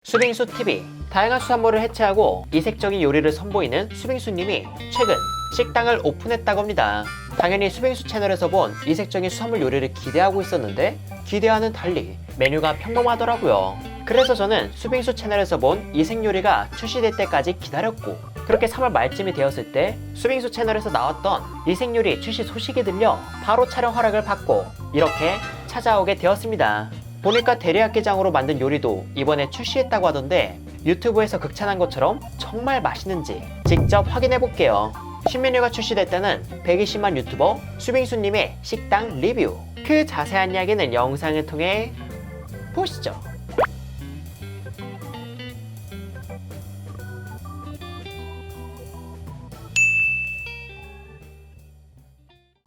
수빙수TV, 다양한 수산물을 해체하고 이색적인 요리를 선보이는 수빙수님이 최근 식당을 오픈했다고 합니다. 당연히 수빙수 채널에서 본 이색적인 수산물 요리를 기대하고 있었는데 기대와는 달리 메뉴가 평범하더라고요. 그래서 저는 수빙수 채널에서 본 이색 요리가 출시될 때까지 기다렸고, 그렇게 3월 말쯤이 되었을 때 수빙수 채널에서 나왔던 이색 요리 출시 소식이 들려 바로 촬영 허락을 받고 이렇게 찾아오게 되었습니다. 보니까 대리야끼장으로 만든 요리도 이번에 출시했다고 하던데 유튜브에서 극찬한 것처럼 정말 맛있는지 직접 확인해 볼게요. 신메뉴가 출시됐다는 120만 유튜버 수빙수님의 식당 리뷰, 그 자세한 이야기는 영상을 통해 보시죠.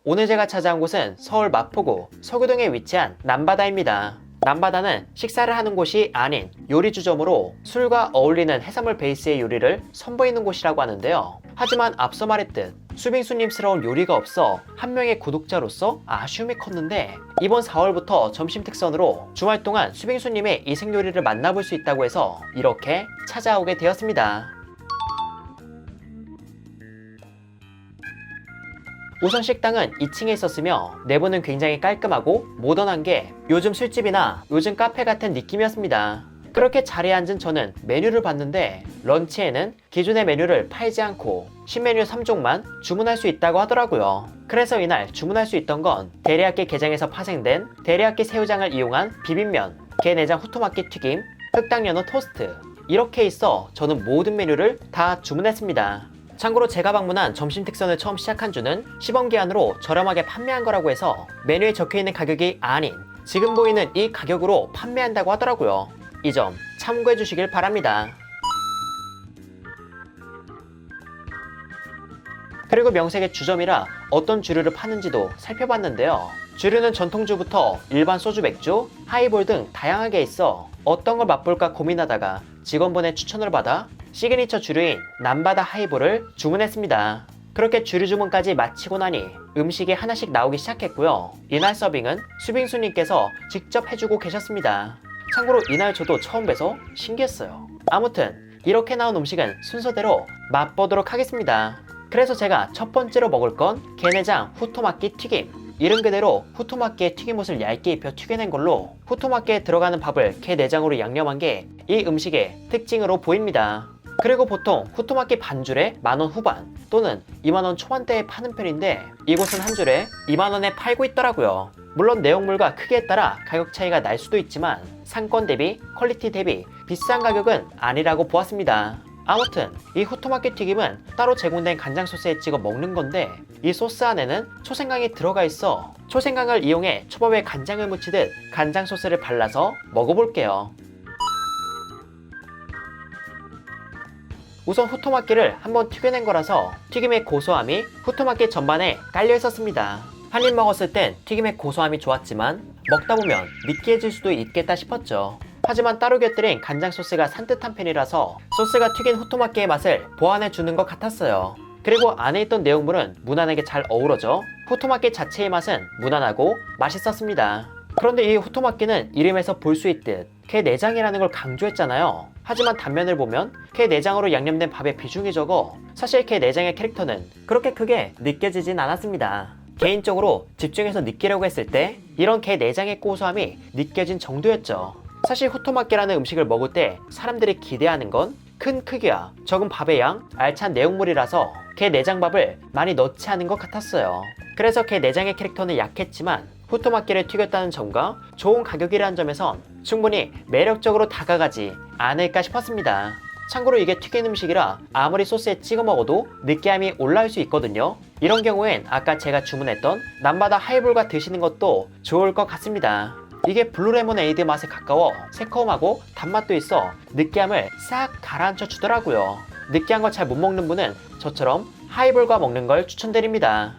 오늘 제가 찾아온 곳은 서울 마포구 서구동에 위치한 남바다입니다. 남바다는 식사를 하는 곳이 아닌 요리주점으로 술과 어울리는 해산물 베이스의 요리를 선보이는 곳이라고 하는데요. 하지만 앞서 말했듯 수빙수님스러운 요리가 없어 한 명의 구독자로서 아쉬움이 컸는데, 이번 4월부터 점심 특선으로 주말 동안 수빙수님의 이색 요리를 만나볼 수 있다고 해서 이렇게 찾아오게 되었습니다. 우선 식당은 2층에 있었으며 내부는 굉장히 깔끔하고 모던한 게 요즘 술집이나 요즘 카페 같은 느낌이었습니다. 그렇게 자리에 앉은 저는 메뉴를 봤는데 런치에는 기존의 메뉴를 팔지 않고 신메뉴 3종만 주문할 수 있다고 하더라고요. 그래서 이날 주문할 수 있던 건 데리야끼 게장에서 파생된 데리야끼 새우장을 이용한 비빔면, 게내장 후토마키 튀김, 흑당 연어 토스트, 이렇게 있어 저는 모든 메뉴를 다 주문했습니다. 참고로 제가 방문한 점심 특선을 처음 시작한 주는 시범 기한으로 저렴하게 판매한 거라고 해서 메뉴에 적혀있는 가격이 아닌 지금 보이는 이 가격으로 판매한다고 하더라고요. 이 점 참고해 주시길 바랍니다. 그리고 명색의 주점이라 어떤 주류를 파는지도 살펴봤는데요. 주류는 전통주부터 일반 소주, 맥주, 하이볼 등 다양하게 있어 어떤 걸 맛볼까 고민하다가 직원분의 추천을 받아 시그니처 주류인 남바다 하이볼을 주문했습니다. 그렇게 주류 주문까지 마치고 나니 음식이 하나씩 나오기 시작했고요. 이날 서빙은 수빙수님께서 직접 해주고 계셨습니다. 참고로 이날 저도 처음 뵈서 신기했어요. 아무튼 이렇게 나온 음식은 순서대로 맛보도록 하겠습니다. 그래서 제가 첫 번째로 먹을 건 게내장 후토마키 튀김. 이름 그대로 후토마키의 튀김옷을 얇게 입혀 튀겨낸 걸로 후토마키에 들어가는 밥을 게내장으로 양념한 게 이 음식의 특징으로 보입니다. 그리고 보통 후토마키 반줄에 만원 후반 또는 2만원 초반대에 파는 편인데 이곳은 한 줄에 2만원에 팔고 있더라고요. 물론 내용물과 크기에 따라 가격 차이가 날 수도 있지만 상권 대비 퀄리티 대비 비싼 가격은 아니라고 보았습니다. 아무튼 이 후토마키 튀김은 따로 제공된 간장 소스에 찍어 먹는 건데 이 소스 안에는 초생강이 들어가 있어 초생강을 이용해 초밥에 간장을 묻히듯 간장 소스를 발라서 먹어볼게요. 우선 후토마키를 한번 튀겨낸 거라서 튀김의 고소함이 후토마키 전반에 깔려 있었습니다. 한 입 먹었을 땐 튀김의 고소함이 좋았지만 먹다 보면 느끼해질 수도 있겠다 싶었죠. 하지만 따로 곁들인 간장 소스가 산뜻한 편이라서 소스가 튀긴 후토마키의 맛을 보완해 주는 것 같았어요. 그리고 안에 있던 내용물은 무난하게 잘 어우러져 후토마키 자체의 맛은 무난하고 맛있었습니다. 그런데 이 후토마키는 이름에서 볼 수 있듯 게내장이라는 걸 강조했잖아요. 하지만 단면을 보면 게내장으로 양념된 밥의 비중이 적어 사실 게내장의 캐릭터는 그렇게 크게 느껴지진 않았습니다. 개인적으로 집중해서 느끼려고 했을 때 이런 게내장의 고소함이 느껴진 정도였죠. 사실 후토마키라는 음식을 먹을 때 사람들이 기대하는 건 큰 크기와 적은 밥의 양, 알찬 내용물이라서 게내장밥을 많이 넣지 않은 것 같았어요. 그래서 게내장의 캐릭터는 약했지만 후토마키를 튀겼다는 점과 좋은 가격이라는 점에선 충분히 매력적으로 다가가지 않을까 싶었습니다. 참고로 이게 튀긴 음식이라 아무리 소스에 찍어 먹어도 느끼함이 올라올 수 있거든요. 이런 경우엔 아까 제가 주문했던 남바다 하이볼과 드시는 것도 좋을 것 같습니다. 이게 블루레모네이드 맛에 가까워 새콤하고 단맛도 있어 느끼함을 싹 가라앉혀 주더라고요. 느끼한 걸 잘 못 먹는 분은 저처럼 하이볼과 먹는 걸 추천드립니다.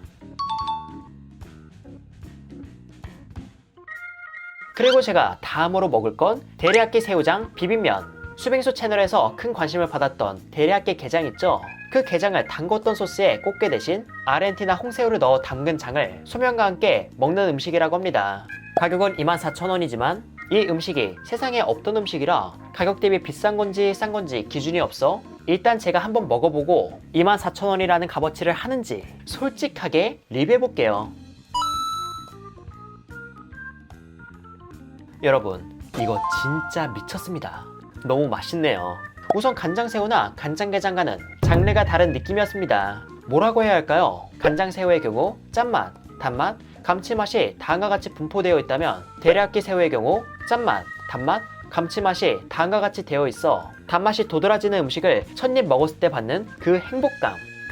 그리고 제가 다음으로 먹을 건 데리야끼 새우장 비빔면. 수빙수 채널에서 큰 관심을 받았던 데리야끼 게장 있죠? 그 게장을 담궜던 소스에 꽃게 대신 아르헨티나 홍새우를 넣어 담근 장을 소면과 함께 먹는 음식이라고 합니다. 가격은 24,000원이지만 이 음식이 세상에 없던 음식이라 가격 대비 비싼 건지 싼 건지 기준이 없어 일단 제가 한번 먹어보고 24,000원이라는 값어치를 하는지 솔직하게 리뷰해볼게요. 여러분, 이거 진짜 미쳤습니다. 너무 맛있네요. 우선 간장새우나 간장게장과는 장르가 다른 느낌이었습니다. 뭐라고 해야 할까요? 간장새우의 경우 짠맛, 단맛, 감칠맛이 다음과 같이 분포되어 있다면 데리야끼 새우의 경우 짠맛, 단맛, 감칠맛이 다음과 같이 되어 있어 단맛이 도드라지는 음식을 첫입 먹었을 때 받는 그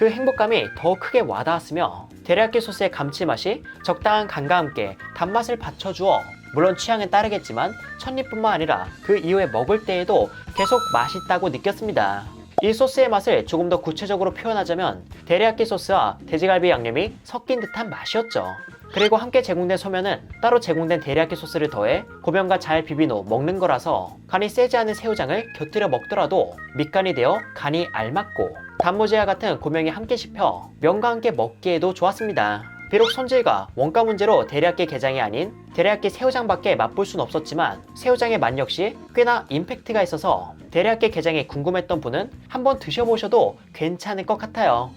행복감이 더 크게 와닿았으며 데리야끼 소스의 감칠맛이 적당한 간과 함께 단맛을 받쳐주어 물론 취향은 따르겠지만 첫입뿐만 아니라 그 이후에 먹을 때에도 계속 맛있다고 느꼈습니다. 이 소스의 맛을 조금 더 구체적으로 표현하자면 데리야끼 소스와 돼지갈비 양념이 섞인 듯한 맛이었죠. 그리고 함께 제공된 소면은 따로 제공된 데리야끼 소스를 더해 고명과 잘 비빈 후 먹는 거라서 간이 세지 않은 새우장을 곁들여 먹더라도 밑간이 되어 간이 알맞고 단무지와 같은 고명이 함께 씹혀 면과 함께 먹기에도 좋았습니다. 비록 손질과 원가 문제로 데리야끼 게장이 아닌 데리야끼 새우장밖에 맛볼 순 없었지만 새우장의 맛 역시 꽤나 임팩트가 있어서 데리야끼 게장이 궁금했던 분은 한번 드셔보셔도 괜찮을 것 같아요.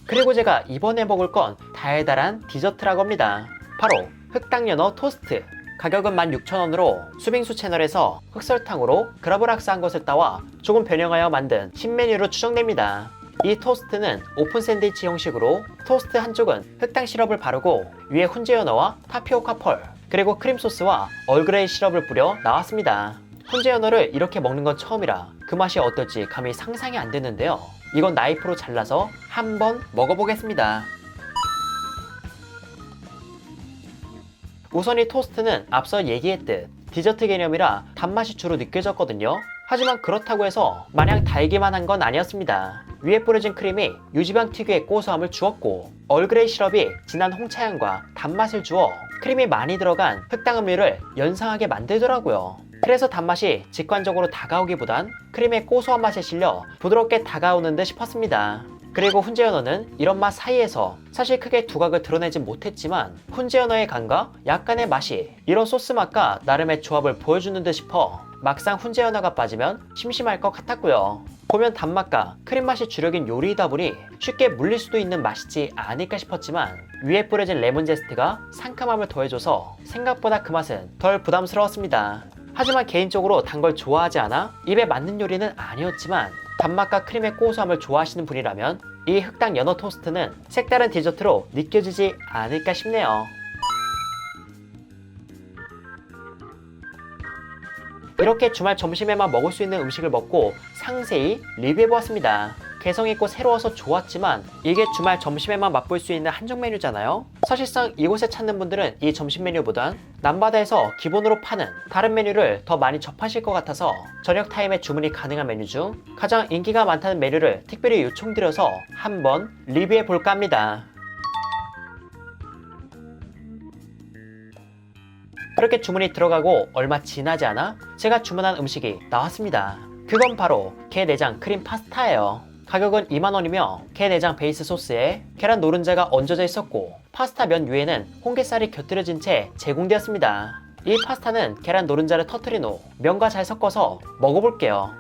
그리고 제가 이번에 먹을 건 달달한 디저트라고 합니다. 바로 흑당연어 토스트. 가격은 16,000원으로 수빙수 채널에서 흑설탕으로 그라브락스한 것을 따와 조금 변형하여 만든 신메뉴로 추정됩니다. 이 토스트는 오픈 샌드위치 형식으로 토스트 한쪽은 흑당 시럽을 바르고 위에 훈제연어와 타피오카 펄 그리고 크림 소스와 얼그레이 시럽을 뿌려 나왔습니다. 훈제연어를 이렇게 먹는 건 처음이라 그 맛이 어떨지 감히 상상이 안 되는데요. 이건 나이프로 잘라서 한번 먹어보겠습니다. 우선 이 토스트는 앞서 얘기했듯 디저트 개념이라 단맛이 주로 느껴졌거든요. 하지만 그렇다고 해서 마냥 달기만 한 건 아니었습니다. 위에 뿌려진 크림이 유지방 특유의 고소함을 주었고 얼그레이 시럽이 진한 홍차향과 단맛을 주어 크림이 많이 들어간 흑당 음료를 연상하게 만들더라고요. 그래서 단맛이 직관적으로 다가오기보단 크림의 고소한 맛에 실려 부드럽게 다가오는 듯 싶었습니다. 그리고 훈제연어는 이런 맛 사이에서 사실 크게 두각을 드러내진 못했지만 훈제연어의 간과 약간의 맛이 이런 소스 맛과 나름의 조합을 보여주는 듯 싶어 막상 훈제연어가 빠지면 심심할 것 같았고요. 보면 단맛과 크림 맛이 주력인 요리이다 보니 쉽게 물릴 수도 있는 맛이지 않을까 싶었지만 위에 뿌려진 레몬 제스트가 상큼함을 더해줘서 생각보다 그 맛은 덜 부담스러웠습니다. 하지만 개인적으로 단 걸 좋아하지 않아 입에 맞는 요리는 아니었지만 단맛과 크림의 고소함을 좋아하시는 분이라면 이 흑당 연어 토스트는 색다른 디저트로 느껴지지 않을까 싶네요. 이렇게 주말 점심에만 먹을 수 있는 음식을 먹고 상세히 리뷰해보았습니다. 개성있고 새로워서 좋았지만 이게 주말 점심에만 맛볼 수 있는 한정 메뉴잖아요. 사실상 이곳에 찾는 분들은 이 점심 메뉴보단 남바다에서 기본으로 파는 다른 메뉴를 더 많이 접하실 것 같아서 저녁 타임에 주문이 가능한 메뉴 중 가장 인기가 많다는 메뉴를 특별히 요청드려서 한번 리뷰해볼까 합니다. 그렇게 주문이 들어가고 얼마 지나지 않아 제가 주문한 음식이 나왔습니다. 그건 바로 게 내장 크림 파스타예요. 가격은 20,000원이며 게 내장 베이스 소스에 계란 노른자가 얹어져 있었고 파스타 면 위에는 홍게살이 곁들여진 채 제공되었습니다. 이 파스타는 계란 노른자를 터뜨린 후 면과 잘 섞어서 먹어볼게요.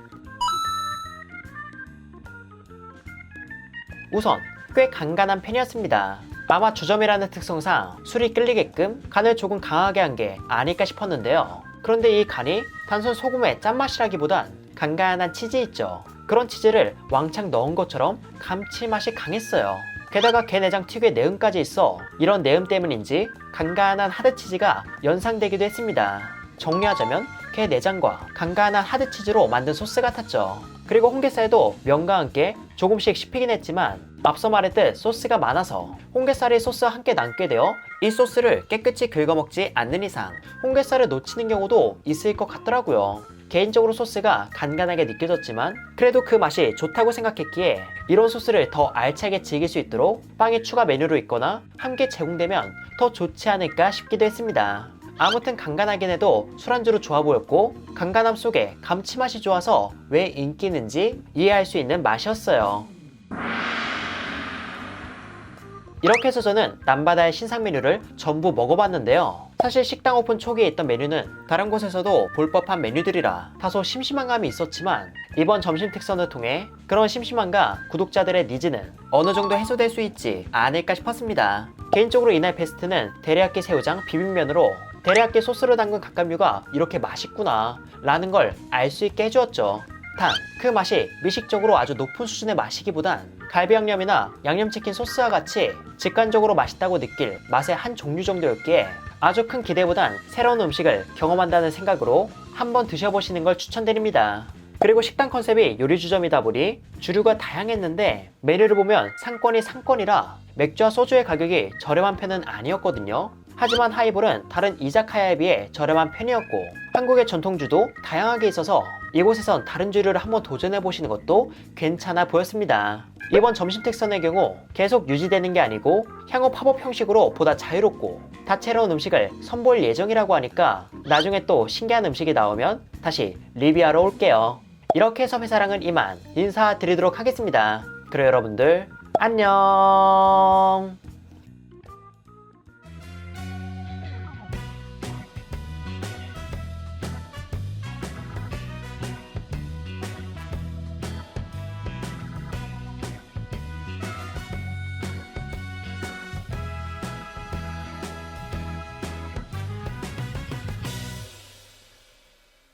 우선 꽤 간간한 편이었습니다. 아마 주점이라는 특성상 술이 끌리게끔 간을 조금 강하게 한 게 아닐까 싶었는데요. 그런데 이 간이 단순 소금의 짠맛이라기보단 간간한 치즈 있죠. 그런 치즈를 왕창 넣은 것처럼 감칠맛이 강했어요. 게다가 게 내장 특유의 내음까지 있어 이런 내음 때문인지 간간한 하드치즈가 연상되기도 했습니다. 정리하자면 게 내장과 간간한 하드치즈로 만든 소스 같았죠. 그리고 홍게살도 면과 함께 조금씩 씹히긴 했지만 앞서 말했듯 소스가 많아서 홍게살이 소스와 함께 남게 되어 이 소스를 깨끗이 긁어먹지 않는 이상 홍게살을 놓치는 경우도 있을 것 같더라고요. 개인적으로 소스가 간간하게 느껴졌지만 그래도 그 맛이 좋다고 생각했기에 이런 소스를 더 알차게 즐길 수 있도록 빵이 추가 메뉴로 있거나 함께 제공되면 더 좋지 않을까 싶기도 했습니다. 아무튼 간간하긴 해도 술안주로 좋아 보였고 간간함 속에 감칠맛이 좋아서 왜 인기 있는지 이해할 수 있는 맛이었어요. 이렇게 해서 저는 남바다의 신상 메뉴를 전부 먹어봤는데요. 사실 식당 오픈 초기에 있던 메뉴는 다른 곳에서도 볼 법한 메뉴들이라 다소 심심한 감이 있었지만 이번 점심 특선을 통해 그런 심심함과 구독자들의 니즈는 어느 정도 해소될 수 있지 않을까 싶었습니다. 개인적으로 이날 베스트는 데리야끼 새우장 비빔면으로 데리야끼 소스를 담근 각각류가 이렇게 맛있구나 라는 걸 알 수 있게 해주었죠. 단, 그 맛이 미식적으로 아주 높은 수준의 맛이기보단 갈비 양념이나 양념치킨 소스와 같이 직관적으로 맛있다고 느낄 맛의 한 종류 정도였기에 아주 큰 기대보단 새로운 음식을 경험한다는 생각으로 한번 드셔보시는 걸 추천드립니다. 그리고 식당 컨셉이 요리주점이다 보니 주류가 다양했는데 메뉴를 보면 상권이 상권이라 맥주와 소주의 가격이 저렴한 편은 아니었거든요. 하지만 하이볼은 다른 이자카야에 비해 저렴한 편이었고 한국의 전통주도 다양하게 있어서 이곳에선 다른 주류를 한번 도전해보시는 것도 괜찮아 보였습니다. 이번 점심 특선의 경우 계속 유지되는 게 아니고 향후 팝업 형식으로 보다 자유롭고 다채로운 음식을 선보일 예정이라고 하니까 나중에 또 신기한 음식이 나오면 다시 리뷰하러 올게요. 이렇게 해서 회사랑은 이만 인사드리도록 하겠습니다. 그럼 여러분들 안녕.